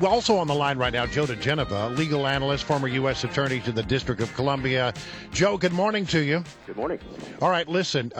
Also on the line right now, Joe DiGenova, legal analyst, former U.S. attorney to the District of Columbia. Joe, good morning to you. Good morning. All right, listen,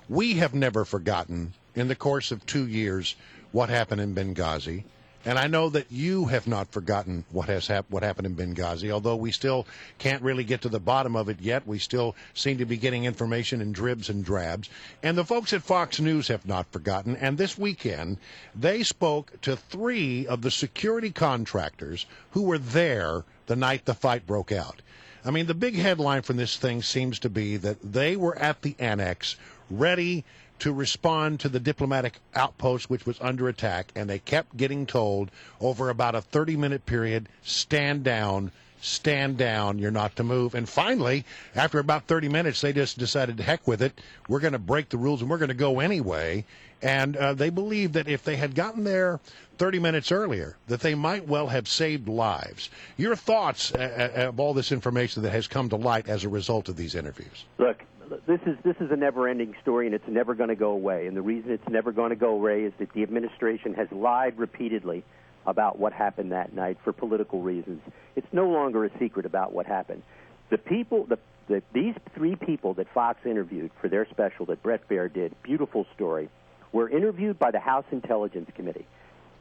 we have never forgotten in the course of 2 years what happened in Benghazi. And I know that you have not forgotten what happened in Benghazi, although we still can't really get to the bottom of it yet. We still seem to be getting information in dribs and drabs. And the folks at Fox News have not forgotten. And this weekend, they spoke to 3 of the security contractors who were there the night the fight broke out. I mean, the big headline from this thing seems to be that they were at the annex, ready to respond to the diplomatic outpost, which was under attack, and they kept getting told over about a 30-minute period, stand down, you're not to move. And finally, after about 30 minutes, they just decided, to heck with it, we're going to break the rules and we're going to go anyway. And they believe that if they had gotten there 30 minutes earlier, that they might well have saved lives. Your thoughts of all this information that has come to light as a result of these interviews? Look, this is a never-ending story, and it's never going to go away. And the reason it's never going to go away is that the administration has lied repeatedly about what happened that night for political reasons. It's no longer a secret about what happened. These 3 people that Fox interviewed for their special that Brett Baer did, beautiful story, were interviewed by the House Intelligence Committee.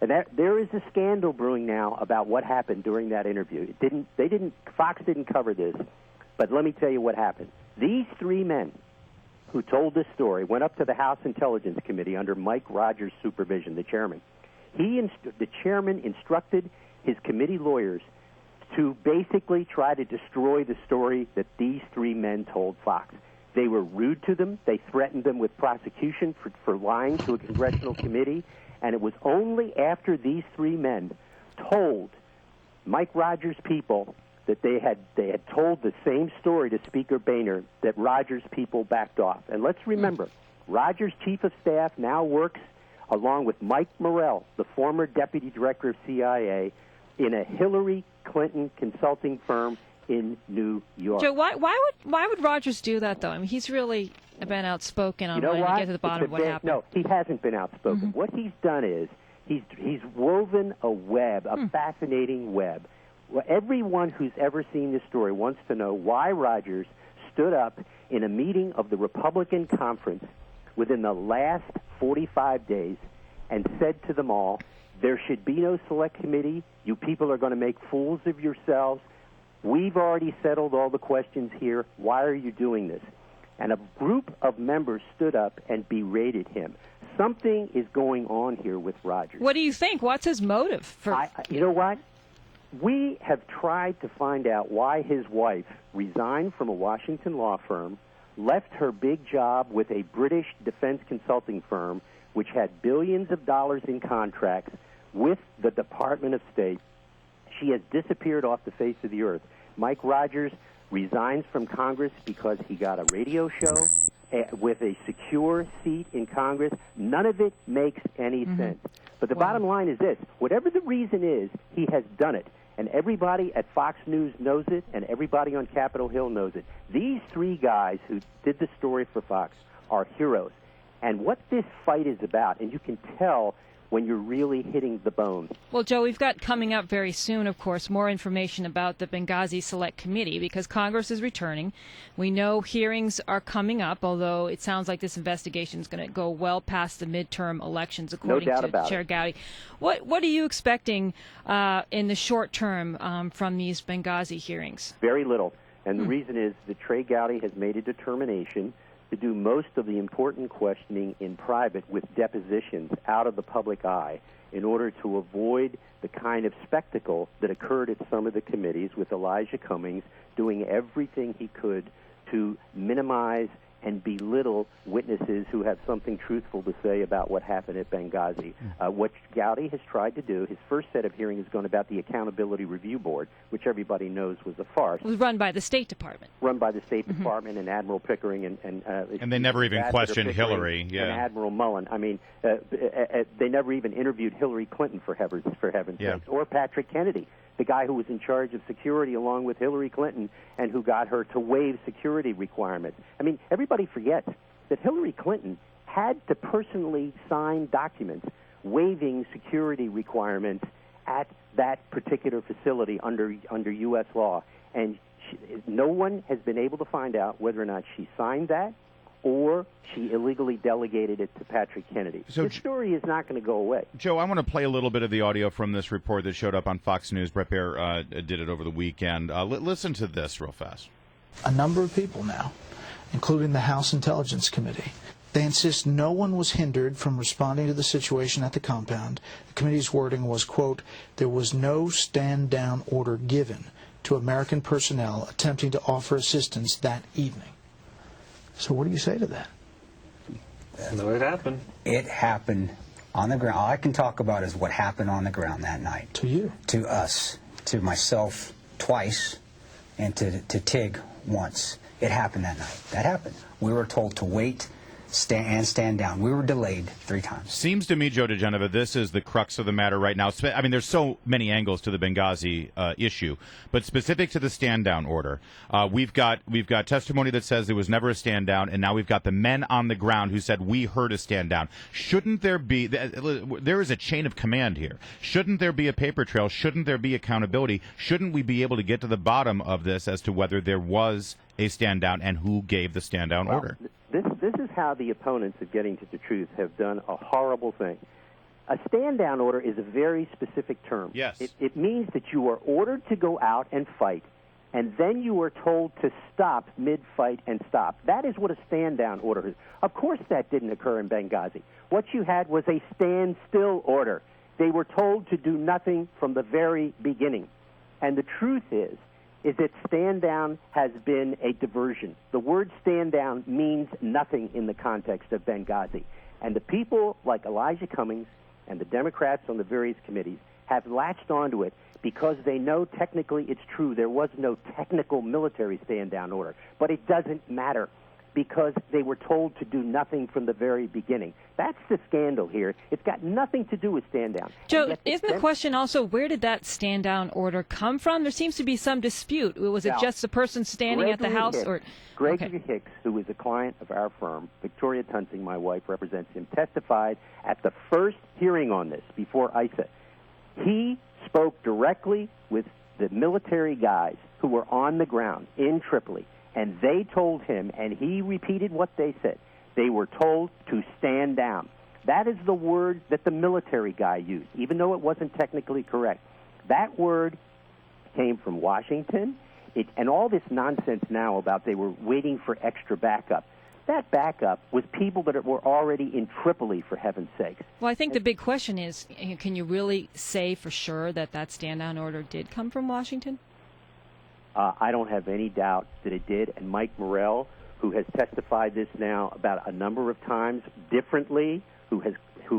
And there is a scandal brewing now about what happened during that interview. Fox didn't cover this, but let me tell you what happened. These 3 men who told this story went up to the House Intelligence Committee under Mike Rogers' supervision, the chairman. The chairman instructed his committee lawyers to basically try to destroy the story that these 3 men told Fox. They were rude to them. They threatened them with prosecution for lying to a congressional committee. And it was only after these 3 men told Mike Rogers' people that they had told the same story to Speaker Boehner that Rogers' people backed off. And let's remember, Rogers' chief of staff now works along with Mike Morrell, the former deputy director of CIA, in a Hillary Clinton consulting firm in New York. Joe, why would Rogers do that, though? I mean, he's really been outspoken on wanting to get to the bottom of what happened. No, he hasn't been outspoken. What he's done is he's woven a web, a fascinating web. Well, everyone who's ever seen this story wants to know why Rogers stood up in a meeting of the Republican conference within the last 45 days and said to them all, there should be no select committee. You people are going to make fools of yourselves. We've already settled all the questions here. Why are you doing this? And a group of members stood up and berated him. Something is going on here with Rogers. What do you think? What's his motive? You know what? We have tried to find out why his wife resigned from a Washington law firm, left her big job with a British defense consulting firm, which had billions of dollars in contracts with the Department of State. She has disappeared off the face of the earth. Mike Rogers resigns from Congress because he got a radio show with a secure seat in Congress. None of it makes any sense. But the bottom line is this. Whatever the reason is, he has done it. And everybody at Fox News knows it, and everybody on Capitol Hill knows it. These 3 guys who did the story for Fox are heroes. And what this fight is about, and you can tell when you're really hitting the bone. Well, Joe, we've got coming up very soon, of course, more information about the Benghazi Select Committee because Congress is returning. We know hearings are coming up, although it sounds like this investigation is going to go well past the midterm elections, according to Chair Gowdy. What are you expecting in the short term from these Benghazi hearings? Very little. And the reason is that Trey Gowdy has made a determination to do most of the important questioning in private with depositions out of the public eye in order to avoid the kind of spectacle that occurred at some of the committees with Elijah Cummings doing everything he could to minimize and belittle witnesses who have something truthful to say about what happened at Benghazi. What Gowdy has tried to do, his first set of hearings is going about the Accountability Review Board, which everybody knows was a farce. It was run by the State Department. Run by the State Department and Admiral Pickering and they never even questioned Hillary. And Admiral Mullen. I mean, they never even interviewed Hillary Clinton for heaven's sakes, or Patrick Kennedy, the guy who was in charge of security along with Hillary Clinton and who got her to waive security requirements. I mean, everybody forgets that Hillary Clinton had to personally sign documents waiving security requirements at that particular facility under U.S. law, and no one has been able to find out whether or not she signed that or she illegally delegated it to Patrick Kennedy. So this story is not going to go away. Joe, I want to play a little bit of the audio from this report that showed up on Fox News. Brett Baer did it over the weekend. Listen to this real fast. A number of people now, including the House Intelligence Committee, they insist no one was hindered from responding to the situation at the compound. The committee's wording was, quote, there was no stand-down order given to American personnel attempting to offer assistance that evening. So what do you say to that? No, it happened. It happened on the ground. All I can talk about is what happened on the ground that night. To you? To us. To myself twice, and to Tig once. It happened that night. That happened. We were told to wait stand down. We were delayed 3 times. Seems to me, Joe DiGenova, this is the crux of the matter right now. I mean, there's so many angles to the Benghazi issue, but specific to the stand-down order, we've got testimony that says there was never a stand-down, and now we've got the men on the ground who said we heard a stand-down. Shouldn't there be? There is a chain of command here. Shouldn't there be a paper trail? Shouldn't there be accountability? Shouldn't we be able to get to the bottom of this as to whether there was a stand-down and who gave the stand-down order? This is how the opponents of getting to the truth have done a horrible thing. A stand-down order is a very specific term. Yes. It means that you are ordered to go out and fight, and then you are told to stop mid-fight and stop. That is what a stand-down order is. Of course that didn't occur in Benghazi. What you had was a stand-still order. They were told to do nothing from the very beginning. And the truth is that stand down has been a diversion. The word stand down means nothing in the context of Benghazi. And the people like Elijah Cummings and the Democrats on the various committees have latched onto it because they know technically it's true. There was no technical military stand down order. But it doesn't matter because they were told to do nothing from the very beginning. That's the scandal here. It's got nothing to do with stand down. Joe, isn't the question also where did that stand down order come from? There seems to be some dispute. Was it just the person standing at the house? Gregory Hicks, who is a client of our firm, Victoria Tunsing, my wife, represents him, testified at the first hearing on this before ISA. He spoke directly with the military guys who were on the ground in Tripoli. And they told him, and he repeated what they said. They were told to stand down. That is the word that the military guy used, even though it wasn't technically correct. That word came from Washington, and all this nonsense now about they were waiting for extra backup. That backup was people that were already in Tripoli, for heaven's sakes. Well, I think the big question is, can you really say for sure that that stand-down order did come from Washington? I don't have any doubt that it did. And Mike Morrell, who has testified this now about a number of times differently, who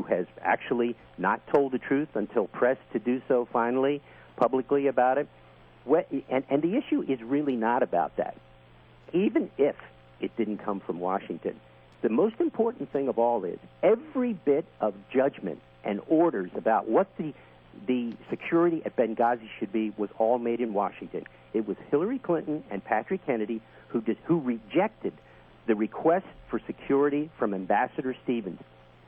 has actually not told the truth until pressed to do so finally publicly about it. And the issue is really not about that. Even if it didn't come from Washington, the most important thing of all is every bit of judgment and orders about what the security at Benghazi should be was all made in Washington. It was Hillary Clinton and Patrick Kennedy who rejected the request for security from Ambassador Stevens.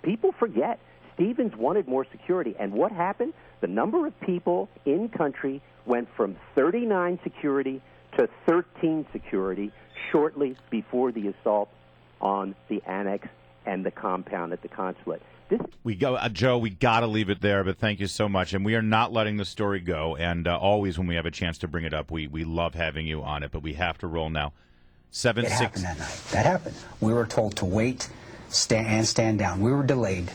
People forget Stevens wanted more security, and what happened? The number of people in country went from 39 security to 13 security shortly before the assault on the annex and the compound at the consulate. Joe, we got to leave it there, but thank you so much. And we are not letting the story go. And always when we have a chance to bring it up, we love having you on it. But we have to roll now. It happened that night. That happened. We were told to wait stand down. We were delayed